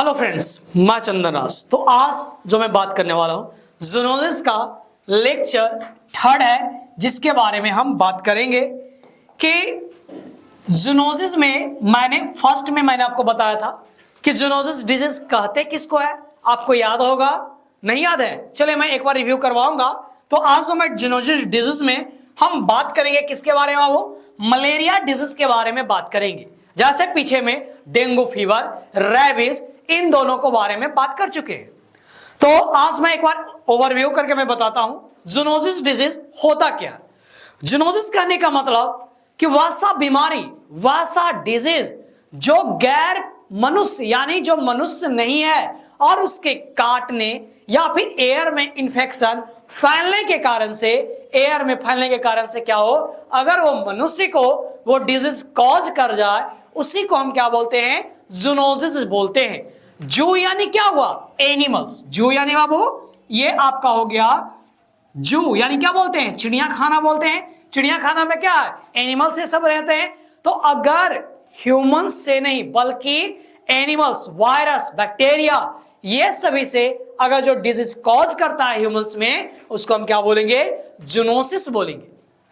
Hello friends, मैं चंदन राज। तो आज जो मैं बात करने वाला हूं जूनोसिस का लेक्चर 3 है, जिसके बारे में हम बात करेंगे कि जूनोसिस में मैंने आपको बताया था कि जूनोसिस डिजीज कहते किसको है। आपको याद होगा, नहीं याद है? चलिए मैं एक बार रिव्यू करवाऊंगा। तो आज जो मैं जूनोसिस डिजीज में हम बात करेंगे किसके बारे में, वो मलेरिया डिजीज के बारे में बात करेंगे। जैसे पीछे में डेंगू फीवर, रेबीज, इन दोनों को बारे में बात कर चुके हैं। तो आज मैं एक बार ओवरव्यू करके मैं बताता हूं जूनोसिस डिजीज होता क्या। जूनोसिस कहने का मतलब कि वैसा बीमारी, वैसा डिजीज जो गैर मनुष्य यानी जो मनुष्य नहीं है और उसके काटने या फिर एयर में इंफेक्शन फैलने के कारण से, एयर में फैलने के कारण से क्या हो, अगर वो मनुष्य को वो डिजीज कॉज कर जाए, उसी को हम क्या बोलते हैं, जूनोसिस बोलते हैं। जू यानी क्या हुआ, एनिमल्स। जू यानी बाबू ये आपका हो गया जू यानी क्या बोलते हैं, चिड़िया खाना बोलते हैं। चिड़िया खाना में क्या है, एनिमल्स ये सब रहते हैं। तो अगर ह्यूमंस से नहीं बल्कि एनिमल्स, वायरस, बैक्टीरिया, ये सभी से अगर जो डिजीज कॉज करता है ह्यूमंस में, उसको हम क्या बोलेंगे, जूनोसिस बोलेंगे।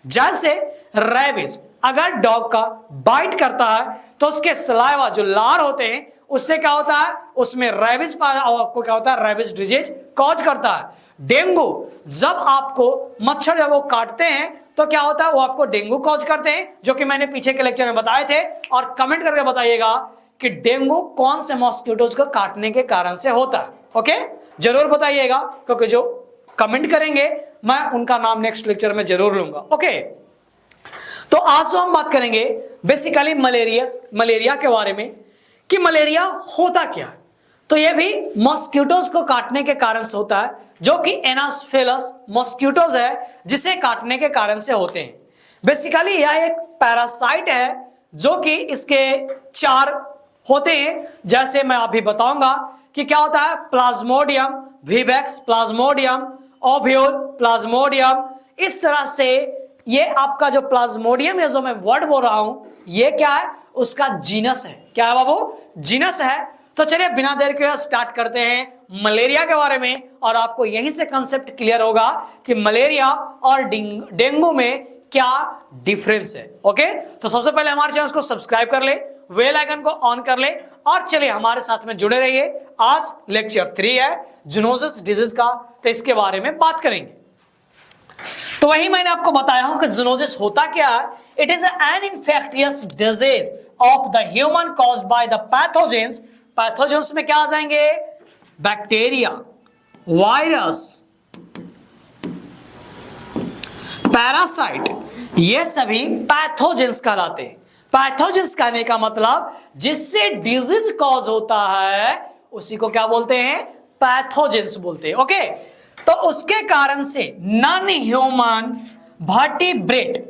जैसे रेबीज, अगर डॉग का बाइट करता है तो उसके सलाइवा जो लार होते हैं उससे क्या होता है, उसमें रेबीज आपको क्या होता है, रेबीज डिजीज कॉज करता है। डेंगू, जब आपको मच्छर जब वो काटते हैं तो क्या होता है, वो आपको डेंगू कॉज करते हैं, जो कि मैंने पीछे के लेक्चर में बताए थे। और कमेंट करके बताइएगा कि डेंगू कौन से मॉस्किटोज को काटने के कारण से होता है। ओके, जरूर बताइएगा, क्योंकि जो कमेंट करेंगे मैं उनका नाम नेक्स्ट लेक्चर में जरूर लूंगा। ओके, तो आज जो हम बात करेंगे बेसिकली मलेरिया के बारे में कि मलेरिया होता क्या है। तो ये भी मॉस्किटोज को काटने के कारण से होता है, जो कि एनाफिलस मॉस्किटोज है, जिसे काटने के कारण से होते हैं। बेसिकली यह एक पैरासाइट है जो कि इसके 4 होते हैं। जैसे मैं अभी बताऊंगा कि क्या होता है, Plasmodium vivax, Plasmodium ovule, Plasmodium. इस तरह से ये आपका जो प्लाज्मोडियम है, जो मैं वर्ड बोल रहा हूं, ये क्या है, उसका जीनस है। क्या है बाबू, जीनस है। तो चलिए बिना देर के स्टार्ट करते हैं मलेरिया के बारे में, और आपको यहीं से कंसेप्ट क्लियर होगा कि मलेरिया और डेंगू में क्या डिफरेंस है। ओके, तो सबसे पहले हमारे चैनल को सब्सक्राइब कर ले, बेल आइकन को ऑन कर ले, और चलिए हमारे साथ में जुड़े रहिए। आज लेक्चर 3 है जूनोसिस डिजीज का, तो इसके बारे में बात करेंगे। तो वही मैंने आपको बताया हूं कि जूनोसिस होता क्या है। It is an infectious disease of the human caused by the pathogens. Pathogens में क्या आ जाएंगे, बैक्टीरिया, वायरस, पैरासाइट, ये सभी पैथोजेंस कहलाते हैं। पैथोजेंस कहने का मतलब जिससे डिजीज कॉज होता है उसी को क्या बोलते हैं, पैथोजेंस बोलते हैं। ओके, तो उसके कारण से नॉन ह्यूमन वर्टिब्रेट,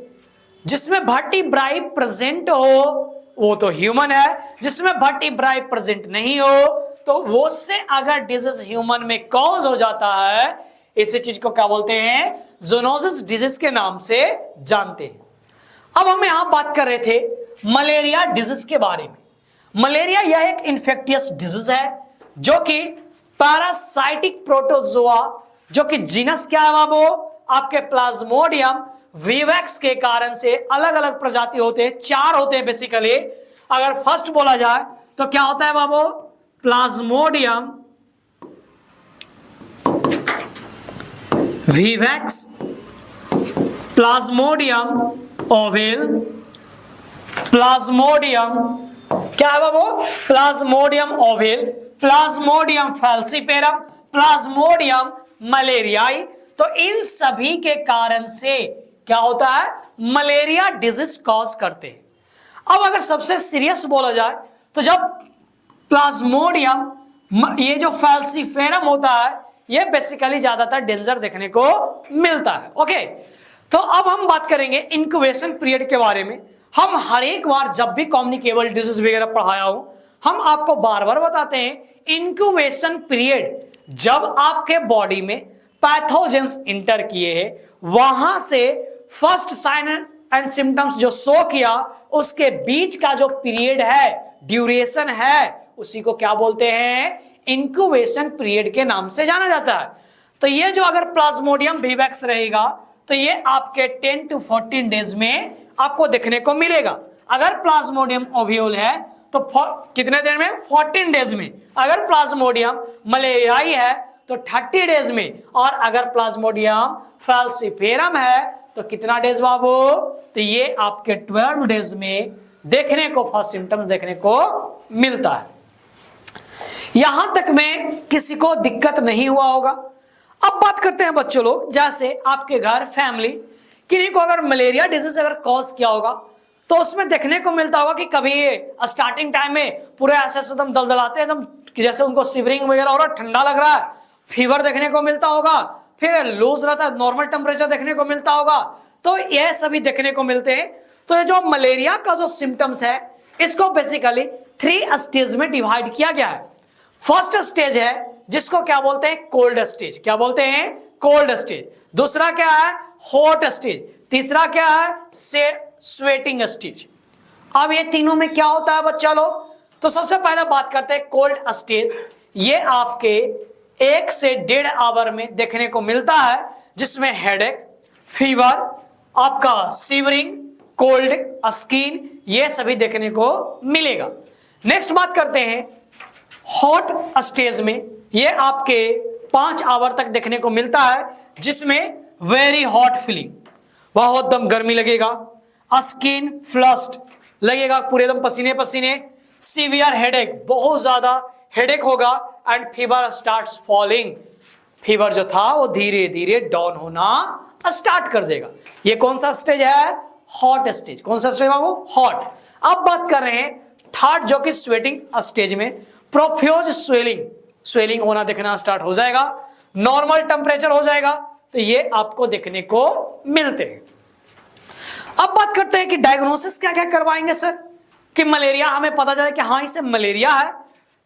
जिसमें वर्टिब्राई प्रेजेंट हो वो तो ह्यूमन है, जिसमें वर्टिब्राई प्रेजेंट नहीं हो तो वो से अगर डिजीज ह्यूमन में कॉज हो जाता है, इसी चीज को क्या बोलते हैं, जूनोसिस डिजीज के नाम से जानते हैं। अब हम यहां बात कर रहे थे मलेरिया डिजीज के बारे में। मलेरिया यह एक इंफेक्टियस डिजीज है जो कि पैरासाइटिक प्रोटोजोआ, जो कि जीनस क्या है बाबू, आपके प्लाज्मोडियम विवेक्स के कारण से अलग अलग प्रजाति होते हैं, 4 होते हैं बेसिकली। अगर फर्स्ट बोला जाए तो क्या होता है बाबू, Plasmodium vivax, Plasmodium ovale, Plasmodium क्या है बाबू, Plasmodium ovale, Plasmodium falciparum, Plasmodium malariae. तो इन सभी के कारण से क्या होता है, मलेरिया डिजीज कॉज करते हैं। अब अगर सबसे सीरियस बोला जाए तो जब प्लाज्मोडियम, ये जो फैल्सिफेरम होता है, ये बेसिकली ज्यादातर डेंजर देखने को मिलता है। ओके, तो अब हम बात करेंगे इंक्यूबेशन पीरियड के बारे में। हम हर एक बार जब भी कम्युनिकेबल डिजीज वगैरह पढ़ाया हूं, हम आपको बार बार बताते हैं इंक्यूबेशन पीरियड जब आपके बॉडी में पैथोजेंस इंटर किए हैं, वहां से फर्स्ट साइन एंड सिम्टम्स जो शो किया, उसके बीच का जो पीरियड है, ड्यूरेशन है, उसी को क्या बोलते हैं, इंक्यूबेशन पीरियड के नाम से जाना जाता है। तो ये जो अगर प्लाज्मोडियम विवैक्स रहेगा तो ये आपके 10 to 14 डेज में आपको देखने को मिलेगा। अगर प्लाज्मोडियम ओव्यूल है तो कितने दिन में, 14 डेज में। अगर प्लाज्मोडियम मलेरियाई है तो 30 डेज में, और अगर प्लाज्मोडियम फैल्सिफेरम है तो कितना डेज बाबू, तो ये आपके 12 डेज में देखने को फर्स्ट सिम्टम्स देखने को मिलता है। यहां तक में किसी को दिक्कत नहीं हुआ होगा। अब बात करते हैं बच्चों लोग, जैसे आपके घर फैमिली किन्हीं को अगर मलेरिया डिजीज अगर कॉज किया होगा तो उसमें देखने को मिलता होगा कि कभी स्टार्टिंग टाइम में पूरे ऐसे एकदम दलदलाते हैं, एकदम जैसे उनको शिवरिंग वगैरह हो रहा है, ठंडा लग रहा है, फीवर देखने को मिलता होगा, फिर लूज रहता है, नॉर्मल टेम्परेचर देखने को मिलता होगा। तो ये सभी देखने को मिलते हैं। तो ये जो मलेरिया का जो सिम्टम्स है इसको बेसिकली 3 स्टेज में डिवाइड किया गया है। फर्स्ट स्टेज है जिसको क्या बोलते हैं, कोल्ड स्टेज। क्या बोलते हैं, कोल्ड स्टेज। दूसरा क्या है, हॉट स्टेज। तीसरा क्या है, स्वेटिंग स्टेज। अब ये तीनों में क्या होता है बच्चा लोग, तो सबसे पहले बात करते हैं कोल्ड स्टेज। ये आपके 1 से 1.5 आवर में देखने को मिलता है, जिसमें हेडेक, फीवर, आपका सीवरिंग, कोल्ड स्किन, ये सभी देखने को मिलेगा। नेक्स्ट बात करते हैं हॉट स्टेज में। ये आपके 5 आवर तक देखने को मिलता है, जिसमें वेरी हॉट फीलिंग, बहुत दम गर्मी लगेगा, स्किन फ्लश्ड लगेगा, पूरे दम पसीने पसीने, सीवियर हेडेक, बहुत ज्यादा हेडेक होगा, and fever starts falling. Fever जो था वो धीरे धीरे डाउन होना स्टार्ट कर देगा। ये कौन सा स्टेज है, हॉट स्टेज। कौन सा स्टेज बाबू, हॉट। अब बात कर रहे हैं थर्ड, जो कि स्वेटिंग स्टेज में प्रोफ्यूज स्वेलिंग होना देखना स्टार्ट हो जाएगा, नॉर्मल टेम्परेचर हो जाएगा। तो ये आपको देखने को मिलते हैं। अब बात करते हैं कि डायग्नोसिस क्या क्या करवाएंगे सर, कि मलेरिया हमें पता चले कि हाँ इसे मलेरिया है,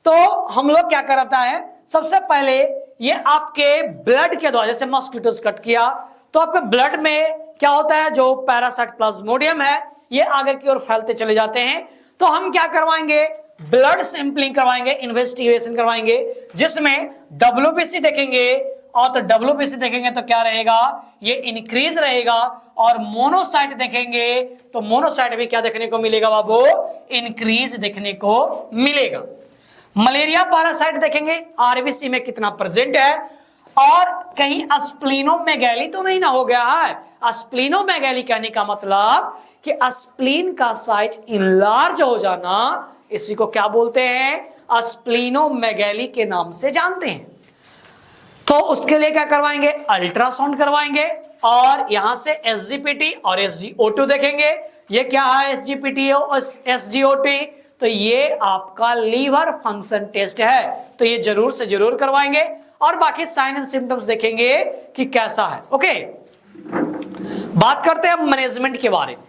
तो हम लोग क्या कराता है, सबसे पहले ये आपके ब्लड के द्वारा, जैसे मॉस्किटोज कट किया तो आपके ब्लड में क्या होता है, जो पैरासाइट प्लाज्मोडियम है ये आगे की ओर फैलते चले जाते हैं। तो हम क्या करवाएंगे, ब्लड सैंपलिंग करवाएंगे, इन्वेस्टिगेशन करवाएंगे, जिसमें WBC देखेंगे, और तो WBC देखेंगे तो क्या रहेगा, ये इंक्रीज रहेगा, और मोनोसाइट देखेंगे तो मोनोसाइट भी क्या देखने को मिलेगा बाबू, इंक्रीज देखने को मिलेगा। मलेरिया पैरासाइट देखेंगे RBC में कितना प्रेजेंट है, और कहीं स्प्लीनोमेगैली तो नहीं ना हो गया है। स्प्लीनोमेगैली कहने का मतलब कि स्प्लीन का साइज इनलार्ज हो जाना, इसी को क्या बोलते हैं, स्प्लीनोमेगैली के नाम से जानते हैं। तो उसके लिए क्या करवाएंगे, अल्ट्रासाउंड करवाएंगे, और यहां से SGPT और SGO2 देखेंगे। ये क्या है, SGPT और SGO2, तो ये आपका लीवर फंक्शन टेस्ट है, तो ये जरूर से जरूर करवाएंगे, और बाकी साइन एंड सिम्टम्स देखेंगे कि कैसा है। ओके, बात करते हैं मैनेजमेंट के बारे में।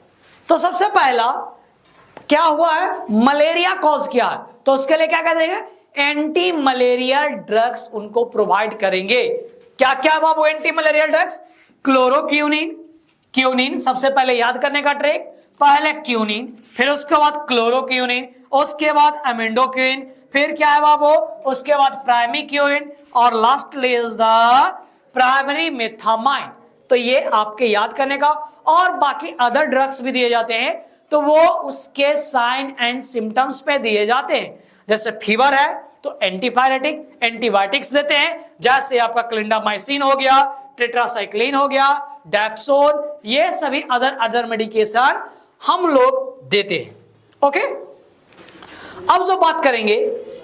तो सबसे पहला क्या हुआ है, मलेरिया कॉज किया है, तो उसके लिए क्या कर देंगे, एंटी मलेरिया ड्रग्स उनको प्रोवाइड करेंगे। क्या क्या बाबू एंटी मलेरिया ड्रग्स, क्लोरोक्यूनिन सबसे पहले याद करने का ट्रिक, पहले क्यूनिन, फिर उसके बाद क्लोरोक्यूनिन, उसके बाद एमेंडोक्यूनिन, फिर क्या है बाबू, उसके बाद प्राइमिक्यूनिन, और लास्टली इज द प्राइमरी मेथामाइन। तो ये आपके याद करने का, और बाकी अदर ड्रग्स भी दिए जाते हैं, तो वो उसके साइन एंड सिम्टम्स पे दिए जाते हैं। जैसे फीवर है तो एंटीपायरेटिक एंटीबायोटिक्स देते हैं, जैसे आपका क्लिंडामाइसिन हो गया, टेट्रासाइक्लिन हो गया, डैप्सोन, ये सभी अदर मेडिकेशन हम लोग देते हैं। ओके, अब जो बात करेंगे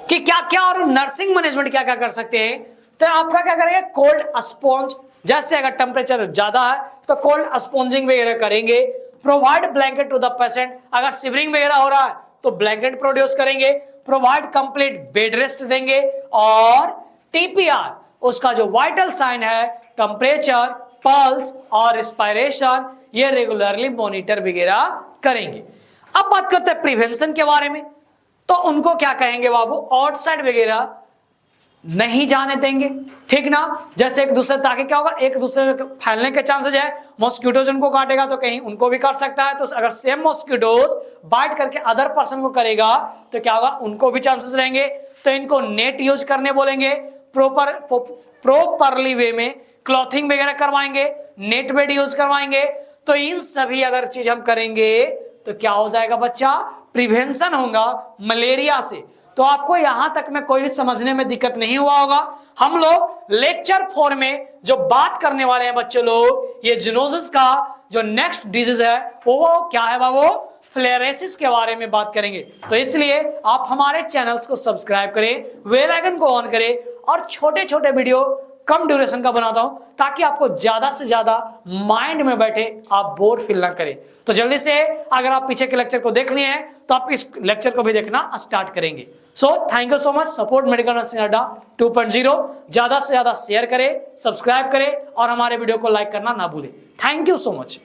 कि क्या क्या और नर्सिंग मैनेजमेंट क्या क्या कर सकते हैं, तो आपका क्या करेंगे, कोल्ड स्पॉन्ज, जैसे अगर टेम्परेचर ज्यादा है तो कोल्ड स्पॉन्जिंग वगैरह करेंगे, provide blanket to the patient, अगर शिवरिंग वगैरह हो रहा है तो ब्लैंकेट प्रोड्यूस करेंगे, प्रोवाइड कंप्लीट बेड रेस्ट देंगे, और TPR उसका जो वाइटल साइन है, टेम्परेचर, पल्स और रिस्पायरेशन, ये रेगुलरली मॉनिटर वगैरह करेंगे। अब बात करते हैं प्रिवेंशन के बारे में, तो उनको क्या कहेंगे बाबू, आउटसाइड वगैरह नहीं जाने देंगे, ठीक ना। जैसे एक दूसरे, ताकि क्या होगा, एक दूसरे के फैलने के चांसेस है। मॉस्किटोज उनको काटेगा तो कहीं उनको भी काट सकता है, तो अगर सेम मॉस्किटोज बाइट करके अदर पर्सन को करेगा तो क्या होगा, उनको भी चांसेस रहेंगे। तो इनको नेट यूज करने बोलेंगे, प्रॉपरली वे में क्लॉथिंग वगैरह करवाएंगे, नेट बेड यूज करवाएंगे। तो इन सभी अगर चीज हम करेंगे तो क्या हो जाएगा बच्चा, प्रिवेंशन होगा मलेरिया से। तो आपको यहां तक में कोई भी समझने में दिक्कत नहीं हुआ होगा। हम लोग लेक्चर 4 में जो बात करने वाले हैं बच्चों लोग, ये जूनोसिस का जो नेक्स्ट डिजीज है वो क्या है, वो फ्लेरेसिस के बारे में बात करेंगे। तो इसलिए आप हमारे चैनल्स को सब्सक्राइब करें, बेल आइकन को ऑन करें, और छोटे छोटे वीडियो कम ड्यूरेशन का बनाता हूं ताकि आपको ज्यादा से ज्यादा माइंड में बैठे, आप बोर फील ना करें। तो जल्दी से अगर आप पीछे के लेक्चर को देख लिए हैं तो आप इस लेक्चर को भी देखना स्टार्ट करेंगे। So thank you so much. Support medical nursing अड्डा 2.0 ज्यादा से ज्यादा शेयर करें, सब्सक्राइब करें और हमारे वीडियो को लाइक करना ना भूलें। Thank you so much.